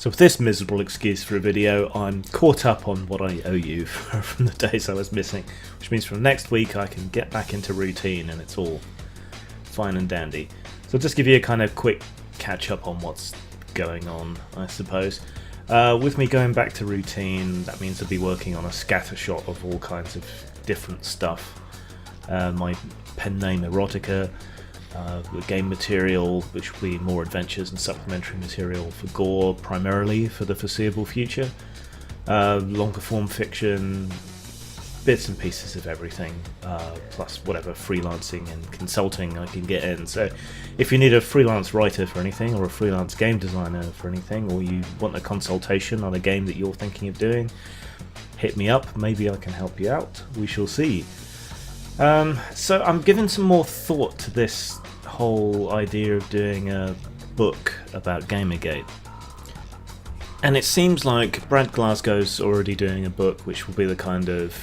So with this miserable excuse for a video, I'm caught up on what I owe you from the days I was missing, which means from next week I can get back into routine and it's all fine and dandy. So I'll just give you a kind of quick catch up on what's going on, I suppose. With me going back to routine, that means I'll be working on a scattershot of all kinds of different stuff. My pen name Erotica, the game material, which will be more adventures and supplementary material for Gore primarily for the foreseeable future, longer form fiction, bits and pieces of everything, plus whatever freelancing and consulting I can get in. So if you need a freelance writer for anything, or a freelance game designer for anything, or you want a consultation on a game that you're thinking of doing, hit me up, maybe I can help you out, we shall see. So I'm giving some more thought to this whole idea of doing a book about Gamergate. And it seems like Brad Glasgow's already doing a book which will be the kind of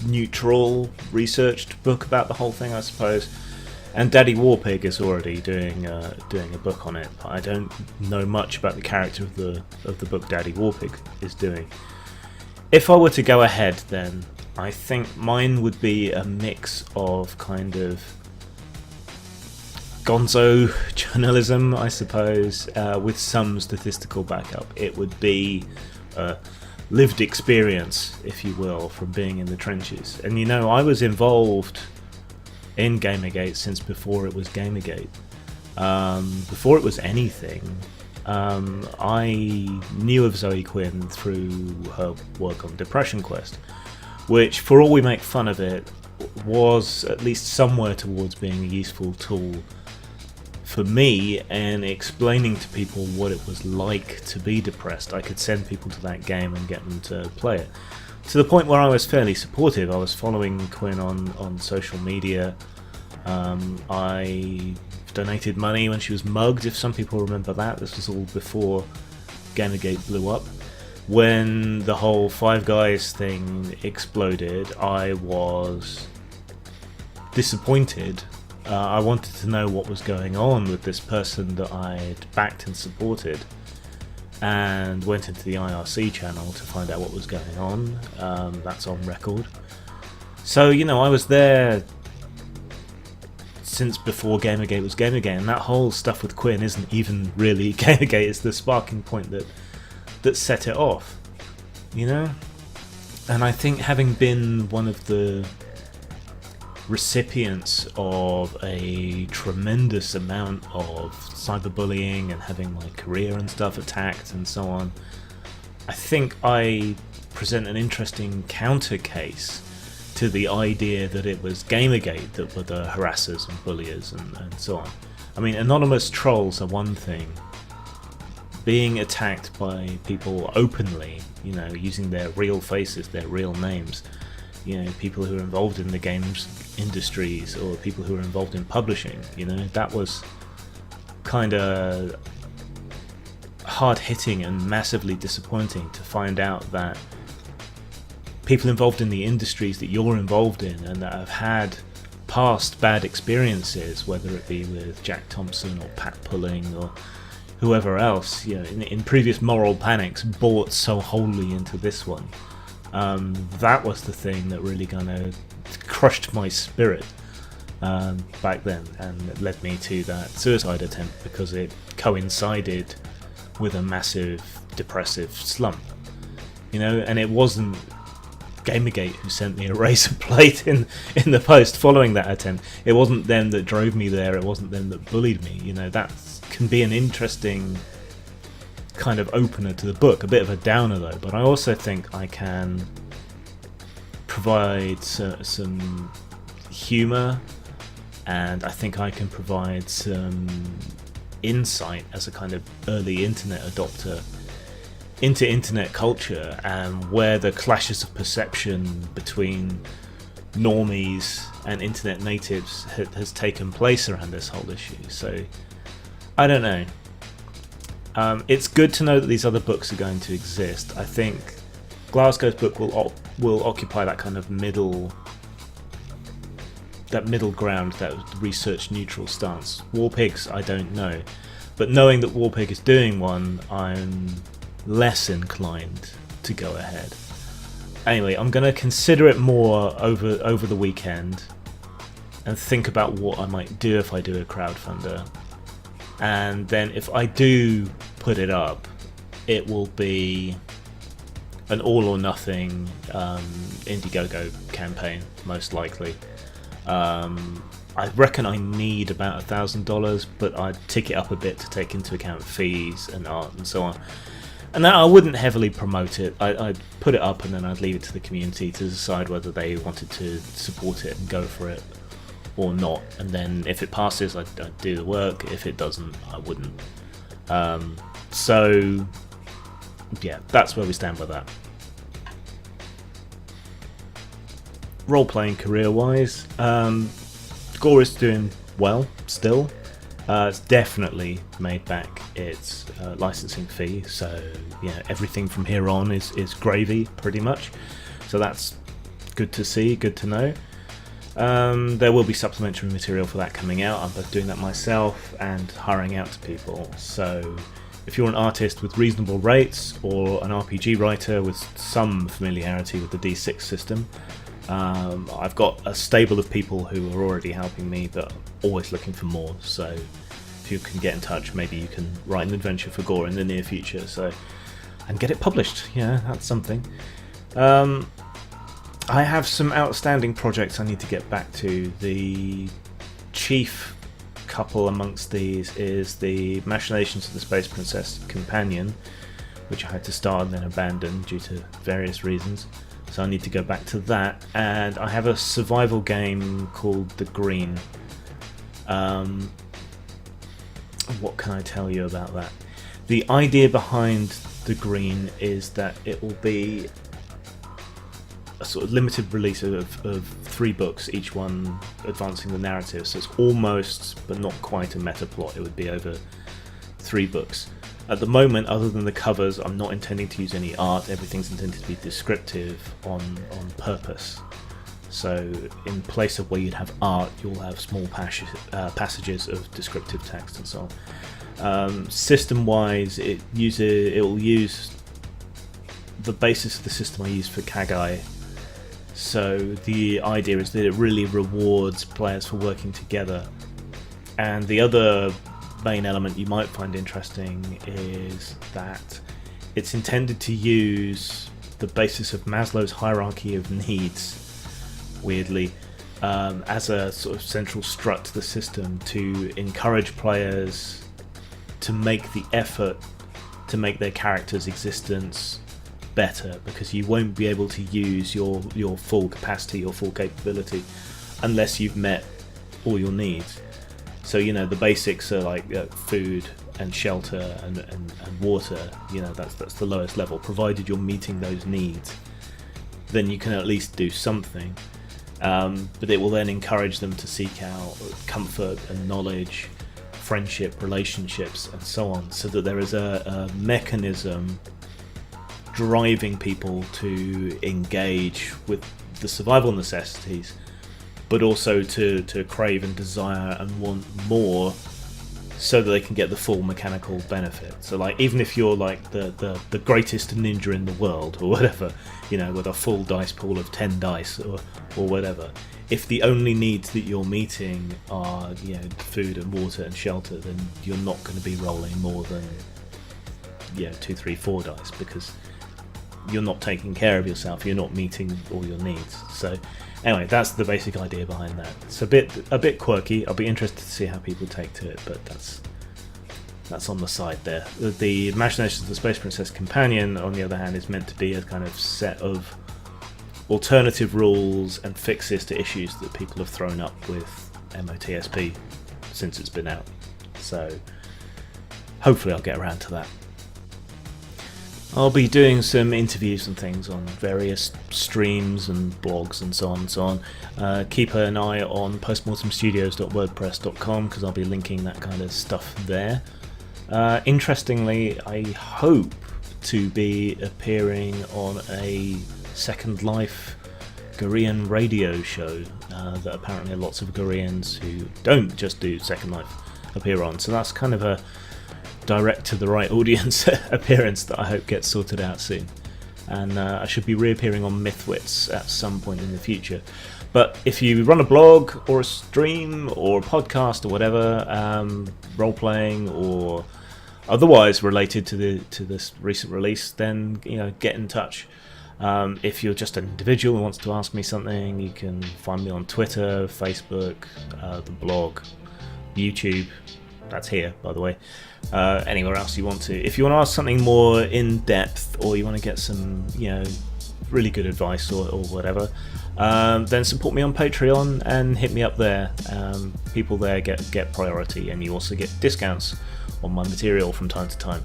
neutral, researched book about the whole thing, I suppose. And Daddy Warpig is already doing a book on it. But I don't know much about the character of the book Daddy Warpig is doing. If I were to go ahead, then I think mine would be a mix of kind of gonzo journalism, I suppose, with some statistical backup. It would be lived experience, if you will, from being in the trenches. And you know, I was involved in Gamergate since before it was Gamergate. Before it was anything, I knew of Zoe Quinn through her work on Depression Quest, which, for all we make fun of it, was at least somewhere towards being a useful tool for me and explaining to people what it was like to be depressed. I could send people to that game and get them to play it. To the point where I was fairly supportive. I was following Quinn on social media. I donated money when she was mugged, if some people remember that. This was all before Gamergate blew up. When the whole Five Guys thing exploded, I was disappointed. I wanted to know what was going on with this person that I'd backed and supported, and went into the IRC channel to find out what was going on. That's on record. So, you know, I was there since before Gamergate was Gamergate, and that whole stuff with Quinn isn't even really Gamergate. It's the sparking point that set it off, you know? And I think, having been one of the recipients of a tremendous amount of cyberbullying and having my career and stuff attacked and so on, I think I present an interesting counter case to the idea that it was Gamergate that were the harassers and bulliers and so on. I mean, anonymous trolls are one thing. Being attacked by people openly, you know, using their real faces, their real names, you know, people who are involved in the games industries or people who are involved in publishing, you know, that was kind of hard-hitting and massively disappointing to find out that people involved in the industries that you're involved in and that have had past bad experiences, whether it be with Jack Thompson or Pat Pulling or whoever else, you know, in previous moral panics, bought so wholly into this one. That was the thing that really kind of crushed my spirit back then, and it led me to that suicide attempt because it coincided with a massive depressive slump, you know. And it wasn't Gamergate who sent me a razor blade in the post following that attempt. It wasn't them that drove me there. It wasn't them that bullied me, you know. That can be an interesting kind of opener to the book, a bit of a downer though, but I also think I can provide some humour, and I think I can provide some insight as a kind of early internet adopter into internet culture and where the clashes of perception between normies and internet natives has taken place around this whole issue. So I don't know. It's good to know that these other books are going to exist. I think Glasgow's book will occupy that kind of middle ground, that research neutral stance. Warpig's, I don't know, but knowing that Warpig is doing one, I'm less inclined to go ahead. Anyway, I'm going to consider it more over the weekend and think about what I might do if I do a crowdfunder. And then if I do put it up, it will be an all or nothing Indiegogo campaign, most likely. I reckon I need about $1,000, but I'd tick it up a bit to take into account fees and art and so on. And then I wouldn't heavily promote it. I'd put it up and then I'd leave it to the community to decide whether they wanted to support it and go for it or not. And then if it passes, I'd do the work. If it doesn't, I wouldn't. So yeah, that's where we stand with that. Role-playing career-wise, Gore is doing well still. It's definitely made back its licensing fee, so yeah, everything from here on is gravy pretty much. So that's good to see, good to know. There will be supplementary material for that coming out. I'm both doing that myself and hiring out to people. So if you're an artist with reasonable rates or an RPG writer with some familiarity with the D6 system, I've got a stable of people who are already helping me but always looking for more. So if you can get in touch, maybe you can write an adventure for Gore in the near future, and get it published. Yeah, that's something. I have some outstanding projects I need to get back to. The chief couple amongst these is the Machinations of the Space Princess Companion, which I had to start and then abandon due to various reasons. So I need to go back to that. And I have a survival game called The Green. What can I tell you about that? The idea behind The Green is that it will be a sort of limited release of 3 books, each one advancing the narrative. So it's almost, but not quite, a meta plot. It would be over 3 books. At the moment, other than the covers, I'm not intending to use any art. Everything's intended to be descriptive on purpose. So in place of where you'd have art, you'll have small passages of descriptive text and so on. System-wise, it will use the basis of the system I use for Kagai. So the idea is that it really rewards players for working together. And the other main element you might find interesting is that it's intended to use the basis of Maslow's hierarchy of needs, weirdly, as a sort of central strut to the system to encourage players to make the effort to make their character's existence better, because you won't be able to use your full capacity, your full capability, unless you've met all your needs. So, the basics are like food and shelter and water. That's the lowest level. Provided you're meeting those needs, then you can at least do something. But it will then encourage them to seek out comfort and knowledge, friendship, relationships, and so on, so that there is a mechanism driving people to engage with the survival necessities, but also to crave and desire and want more, so that they can get the full mechanical benefit. So like, even if you're like the greatest ninja in the world or whatever, with a full dice pool of 10 dice or whatever, if the only needs that you're meeting are food and water and shelter, then you're not going to be rolling more than 2, 3, 4 dice, because you're not taking care of yourself, you're not meeting all your needs. So anyway, that's the basic idea behind that. It's a bit quirky. I'll be interested to see how people take to it, but that's on the side there. The Machinations of the Space Princess Companion, on the other hand, is meant to be a kind of set of alternative rules and fixes to issues that people have thrown up with MOTSP since it's been out. So hopefully I'll get around to that. I'll be doing some interviews and things on various streams and blogs and so on and so on. Keep an eye on postmortemstudios.wordpress.com, because I'll be linking that kind of stuff there. Interestingly, I hope to be appearing on a Second Life Gorean radio show that apparently lots of Goreans who don't just do Second Life appear on. So that's kind of a direct to the right audience appearance that I hope gets sorted out soon. And I should be reappearing on Mythwits at some point in the future. But if you run a blog or a stream or a podcast or whatever, role-playing or otherwise related to this recent release, then get in touch. If you're just an individual who wants to ask me something, you can find me on Twitter, Facebook, the blog, YouTube. That's here, by the way. Anywhere else you want to. If you want to ask something more in depth, or you want to get some, really good advice or whatever, then support me on Patreon and hit me up there. People there get priority, and you also get discounts on my material from time to time.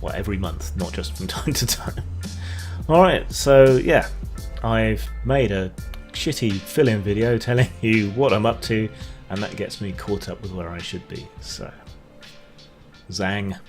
Well, every month, not just from time to time. Alright, so yeah, I've made a shitty fill-in video telling you what I'm up to, and that gets me caught up with where I should be. So, zang.